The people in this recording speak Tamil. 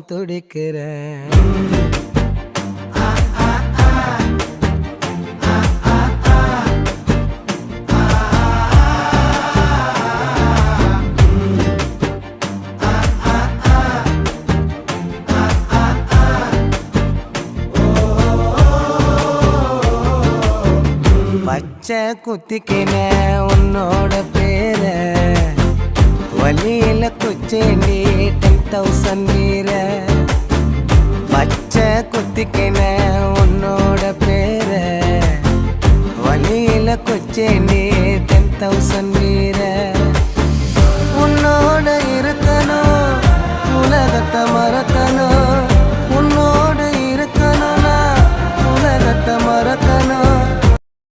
துடிக்கிறேன். பச்சை குத்திக்கின உன்னோட பேர வலியில குச்சேண்டி 10,000 வீர. பச்சை குத்திக்கின உன்னோட பேர வலியில குச்சேண்டி 10,000 வீர. உன்னோட இருக்கணும் உலகத்தை மறக்கணும்